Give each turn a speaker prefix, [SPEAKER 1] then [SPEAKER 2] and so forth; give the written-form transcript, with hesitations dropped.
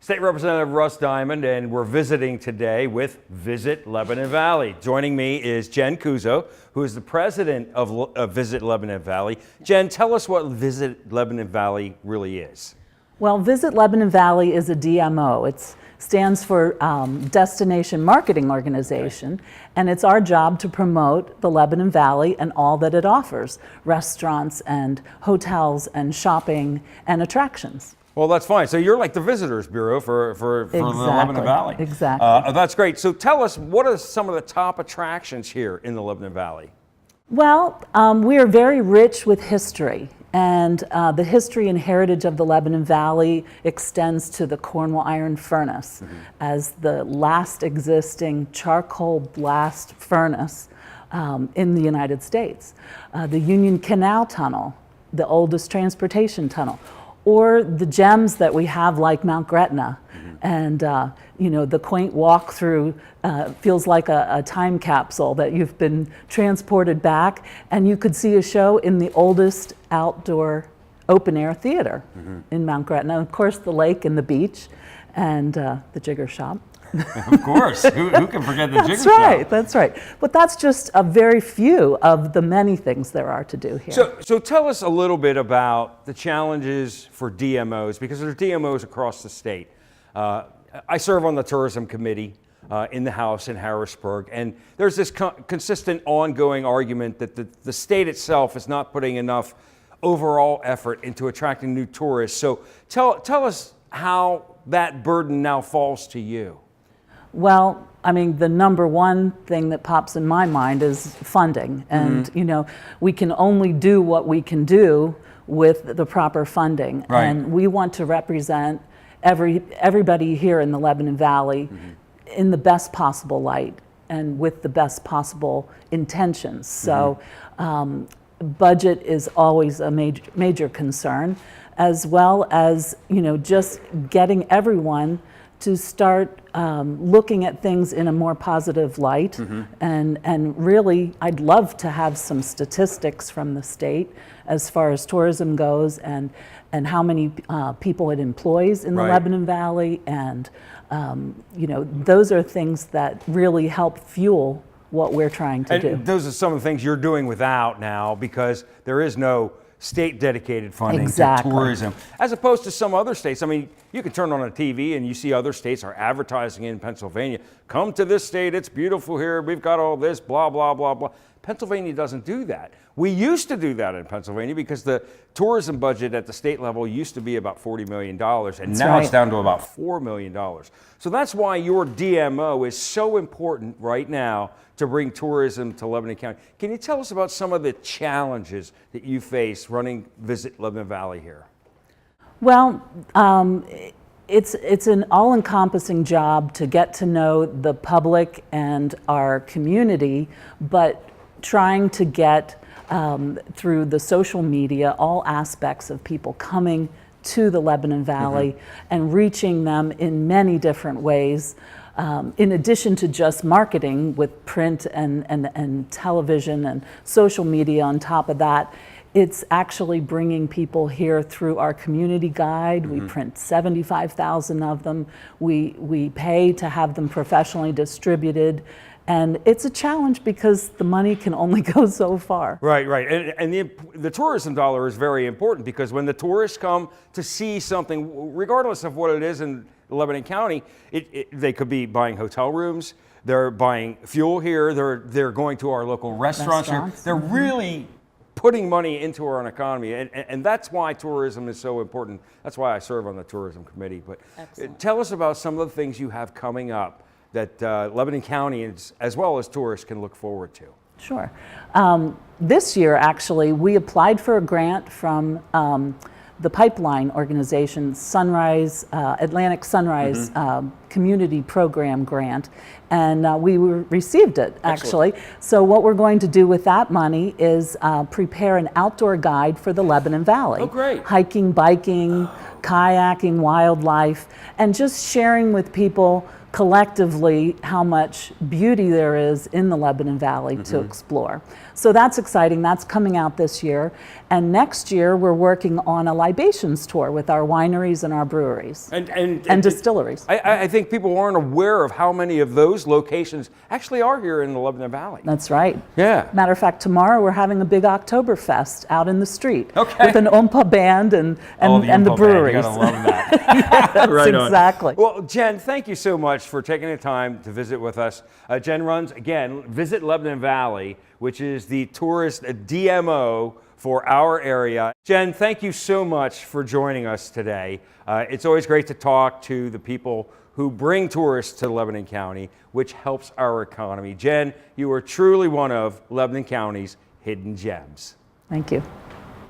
[SPEAKER 1] State Representative Russ Diamond, and we're visiting today with Visit Lebanon Valley. Joining me is Jen Kuzo, who is the president of Visit Lebanon Valley. Jen, tell us what Visit Lebanon Valley really is.
[SPEAKER 2] Well, Visit Lebanon Valley is a DMO. It stands for Destination Marketing Organization, and it's our job to promote the Lebanon Valley and all that it offers, restaurants and hotels and shopping and attractions.
[SPEAKER 1] Well, that's fine. So you're like the Visitors Bureau for the Lebanon Valley.
[SPEAKER 2] Exactly.
[SPEAKER 1] That's great. So tell us, what are some of the top attractions here in the Lebanon Valley?
[SPEAKER 2] Well, we are very rich with history, and the history and heritage of the Lebanon Valley extends to the Cornwall Iron Furnace as the last existing charcoal blast furnace in the United States. The Union Canal Tunnel, the oldest transportation tunnel, or the gems that we have like Mount Gretna. And the quaint walk through feels like a time capsule that you've been transported back, and you could see a show in the oldest outdoor open air theater in Mount Gretna. Of course, the lake and the beach and the jigger shop.
[SPEAKER 1] Of course, who can forget the jigger shop?
[SPEAKER 2] That's right, that's right. But that's just a very few of the many things there are to do here.
[SPEAKER 1] So tell us a little bit about the challenges for DMOs, because there's DMOs across the state. I serve on the tourism committee in the House in Harrisburg, and there's this consistent ongoing argument that the state itself is not putting enough overall effort into attracting new tourists. So tell us how that burden now falls to you.
[SPEAKER 2] Well, I mean, the number one thing that pops in my mind is funding. And, we can only do what we can do with the proper funding.
[SPEAKER 1] Right.
[SPEAKER 2] And we want to represent everybody here in the Lebanon Valley in the best possible light and with the best possible intentions. So budget is always a major concern, as well as, just getting everyone to start looking at things in a more positive light. And really, I'd love to have some statistics from the state as far as tourism goes, and how many people it employs in the Lebanon Valley. And those are things that really help fuel what we're trying to do.
[SPEAKER 1] Those are some of the things you're doing without now, because there is no state dedicated funding to tourism, as opposed to some other states. I mean, you can turn on a TV and you see other states are advertising in Pennsylvania. Come to this state, it's beautiful here, we've got all this, blah, blah, blah, blah. Pennsylvania doesn't do that. We used to do that in Pennsylvania because the tourism budget at the state level used to be about $40 million, and now it's down to about $4 million. So that's why your DMO is so important right now to bring tourism to Lebanon County. Can you tell us about some of the challenges that you face running Visit Lebanon Valley here?
[SPEAKER 2] Well, it's an all-encompassing job to get to know the public and our community, but trying to get through the social media all aspects of people coming to the Lebanon Valley and reaching them in many different ways. In addition to just marketing with print and television and social media on top of that, it's actually bringing people here through our community guide. We print 75,000 of them. We pay to have them professionally distributed. And it's a challenge because the money can only go so far.
[SPEAKER 1] Right. And the tourism dollar is very important, because when the tourists come to see something, regardless of what it is in Lebanon County, they could be buying hotel rooms, they're buying fuel here, they're going to our local restaurants here. They're really putting money into our economy, and that's why tourism is so important. That's why I serve on the tourism committee. But tell us about some of the things you have coming up that Lebanon County, as well as tourists, can look forward to.
[SPEAKER 2] Sure. This year, actually, we applied for a grant from the pipeline organization, Atlantic Sunrise Community Program Grant, and we received it, actually. Excellent. So what we're going to do with that money is prepare an outdoor guide for the Lebanon Valley.
[SPEAKER 1] Oh, great.
[SPEAKER 2] Hiking, biking, kayaking, wildlife, and just sharing with people collectively how much beauty there is in the Lebanon Valley to explore. So that's exciting. That's coming out this year. And next year, we're working on a libations tour with our wineries and our breweries and distilleries.
[SPEAKER 1] I think people aren't aware of how many of those locations actually are here in the Lebanon Valley.
[SPEAKER 2] That's right.
[SPEAKER 1] Yeah.
[SPEAKER 2] Matter of fact, tomorrow we're having a big Oktoberfest out in the street
[SPEAKER 1] Okay.
[SPEAKER 2] with an Oompa band and the breweries.
[SPEAKER 1] You're gonna love that.
[SPEAKER 2] Yes,
[SPEAKER 1] Right on.
[SPEAKER 2] exactly.
[SPEAKER 1] Well, Jen, thank you so much for taking the time to visit with us. Jen runs, again, Visit Lebanon Valley, which is the tourist DMO for our area. Jen, thank you so much for joining us today. It's always great to talk to the people who bring tourists to Lebanon County, which helps our economy. Jen, you are truly one of Lebanon County's hidden gems.
[SPEAKER 2] Thank you.